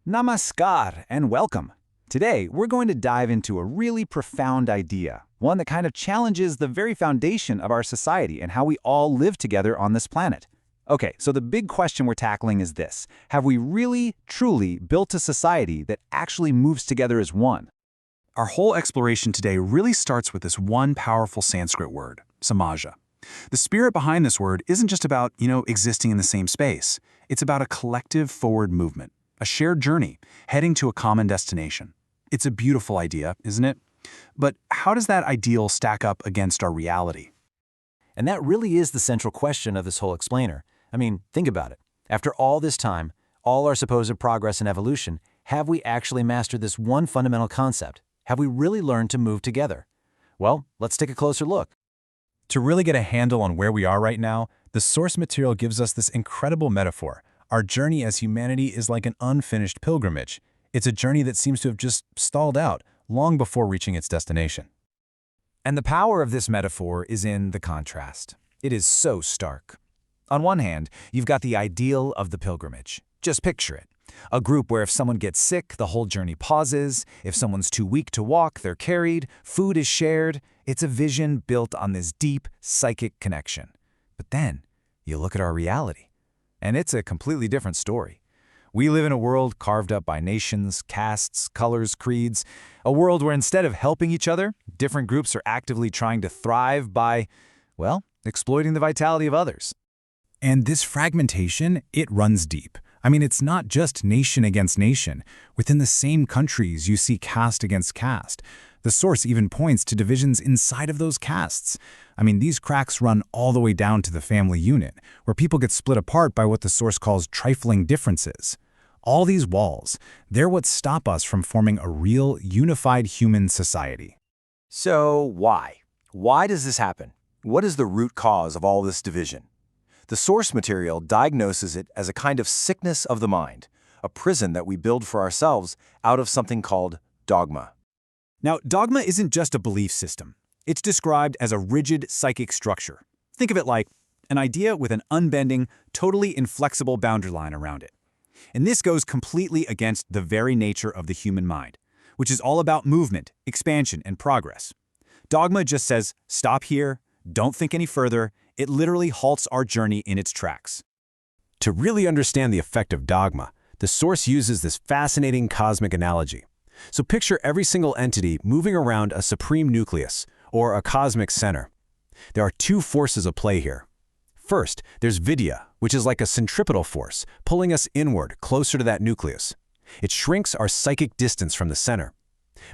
Namaskar and welcome. Today, we're going to dive into a really profound idea, one that kind of challenges the very foundation of our society and how we all live together on this planet. Okay, so the big question we're tackling is this. Have we really, truly built a society that actually moves together as one? Our whole exploration today really starts with this one powerful Sanskrit word, samaja. The spirit behind this word isn't just about, existing in the same space. It's about a collective forward movement, a shared journey, heading to a common destination. It's a beautiful idea, isn't it? But how does that ideal stack up against our reality? And that really is the central question of this whole explainer. I mean, think about it. After all this time, all our supposed progress and evolution, have we actually mastered this one fundamental concept? Have we really learned to move together? Well, let's take a closer look. To really get a handle on where we are right now, the source material gives us this incredible metaphor. Our journey as humanity is like an unfinished pilgrimage. It's a journey that seems to have just stalled out long before reaching its destination. And the power of this metaphor is in the contrast. It is so stark. On one hand, you've got the ideal of the pilgrimage. Just picture it. A group where if someone gets sick, the whole journey pauses. If someone's too weak to walk, they're carried. Food is shared. It's a vision built on this deep psychic connection. But then, you look at our reality, and it's a completely different story. We live in a world carved up by nations, castes, colors, creeds, a world where instead of helping each other, different groups are actively trying to thrive by, exploiting the vitality of others. And this fragmentation, it runs deep. I mean, it's not just nation against nation. Within the same countries, you see caste against caste. The source even points to divisions inside of those castes. I mean, these cracks run all the way down to the family unit, where people get split apart by what the source calls trifling differences. All these walls, they're what stop us from forming a real, unified human society. So why? Why does this happen? What is the root cause of all this division? The source material diagnoses it as a kind of sickness of the mind, a prison that we build for ourselves out of something called dogma. Now, dogma isn't just a belief system. It's described as a rigid psychic structure. Think of it like an idea with an unbending, totally inflexible boundary line around it. And this goes completely against the very nature of the human mind, which is all about movement, expansion, and progress. Dogma just says, stop here, don't think any further. It literally halts our journey in its tracks. To really understand the effect of dogma, the source uses this fascinating cosmic analogy. So picture every single entity moving around a supreme nucleus, or a cosmic center. There are two forces at play here. First, there's vidya, which is like a centripetal force, pulling us inward, closer to that nucleus. It shrinks our psychic distance from the center.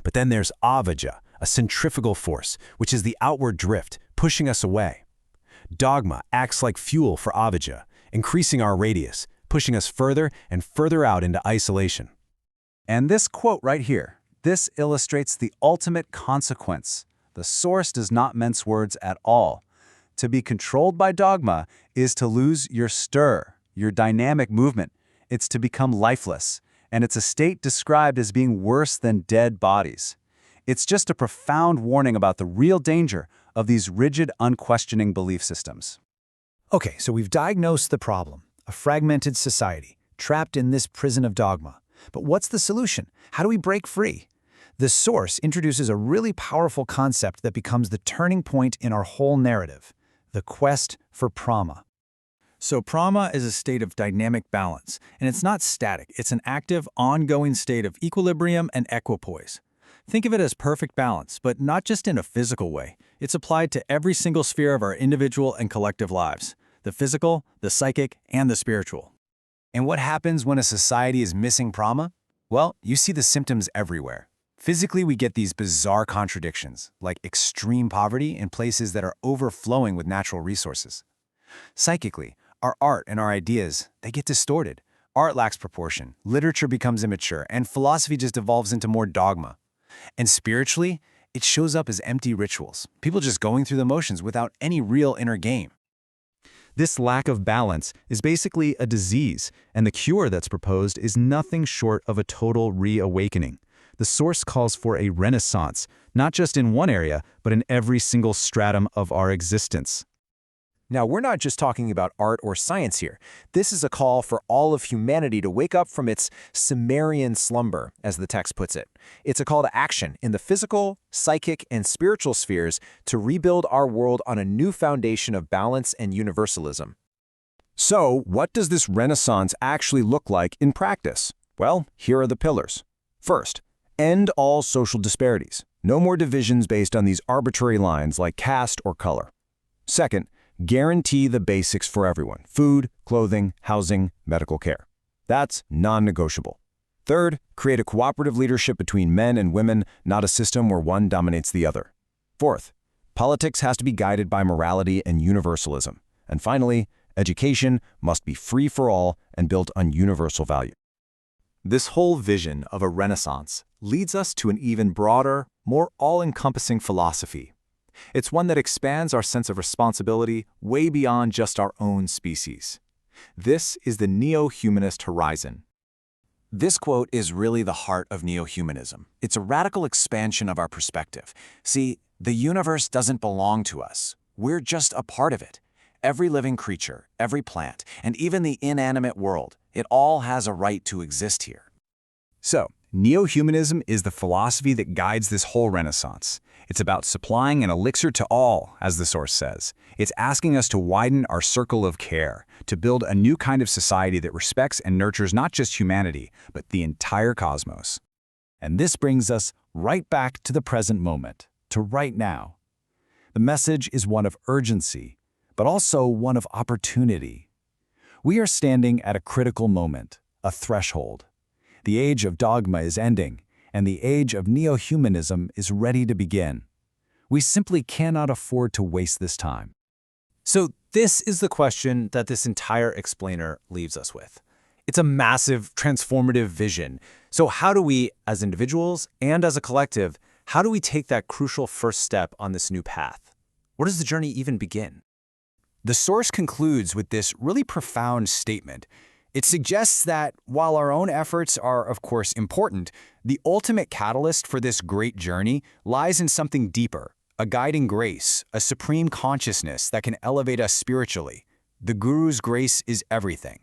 But then there's avijja, a centrifugal force, which is the outward drift, pushing us away. Dogma acts like fuel for avijja, increasing our radius, pushing us further and further out into isolation. And this quote right here, this illustrates the ultimate consequence. The source does not mince words at all. To be controlled by dogma is to lose your stir, your dynamic movement. It's to become lifeless, and it's a state described as being worse than dead bodies. It's just a profound warning about the real danger of these rigid, unquestioning belief systems. Okay, so we've diagnosed the problem, a fragmented society, trapped in this prison of dogma. But what's the solution? How do we break free? The source introduces a really powerful concept that becomes the turning point in our whole narrative, the quest for Prama. So Prama is a state of dynamic balance, and it's not static. It's an active, ongoing state of equilibrium and equipoise. Think of it as perfect balance, but not just in a physical way. It's applied to every single sphere of our individual and collective lives, the physical, the psychic, and the spiritual. And what happens when a society is missing Prama? Well, you see the symptoms everywhere. Physically, we get these bizarre contradictions, like extreme poverty in places that are overflowing with natural resources. Psychically, our art and our ideas, they get distorted. Art lacks proportion, literature becomes immature, and philosophy just evolves into more dogma. And spiritually, it shows up as empty rituals, people just going through the motions without any real inner game. This lack of balance is basically a disease, and the cure that's proposed is nothing short of a total reawakening. The source calls for a renaissance, not just in one area, but in every single stratum of our existence. Now, we're not just talking about art or science here. This is a call for all of humanity to wake up from its Sumerian slumber, as the text puts it. It's a call to action in the physical, psychic, and spiritual spheres to rebuild our world on a new foundation of balance and universalism. So, what does this renaissance actually look like in practice? Well, here are the pillars. First, end all social disparities. No more divisions based on these arbitrary lines like caste or color. Second, guarantee the basics for everyone: food, clothing, housing, medical care. That's non-negotiable. Third, create a cooperative leadership between men and women, not a system where one dominates the other. Fourth, politics has to be guided by morality and universalism. And finally, education must be free for all and built on universal value. This whole vision of a renaissance leads us to an even broader, more all-encompassing philosophy. It's one that expands our sense of responsibility way beyond just our own species. This is the neo-humanist horizon. This quote is really the heart of neo-humanism. It's a radical expansion of our perspective. See, the universe doesn't belong to us. We're just a part of it. Every living creature, every plant, and even the inanimate world, it all has a right to exist here. So, neo-humanism is the philosophy that guides this whole renaissance. It's about supplying an elixir to all, as the source says. It's asking us to widen our circle of care, to build a new kind of society that respects and nurtures not just humanity, but the entire cosmos. And this brings us right back to the present moment, to right now. The message is one of urgency, but also one of opportunity. We are standing at a critical moment, a threshold. The age of dogma is ending, and the age of neo-humanism is ready to begin. We simply cannot afford to waste this time. So this is the question that this entire explainer leaves us with. It's a massive, transformative vision. So how do we, as individuals and as a collective, how do we take that crucial first step on this new path? Where does the journey even begin? The source concludes with this really profound statement. It suggests that while our own efforts are, of course, important, the ultimate catalyst for this great journey lies in something deeper, a guiding grace, a supreme consciousness that can elevate us spiritually. The Guru's grace is everything.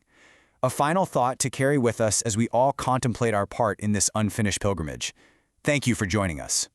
A final thought to carry with us as we all contemplate our part in this unfinished pilgrimage. Thank you for joining us.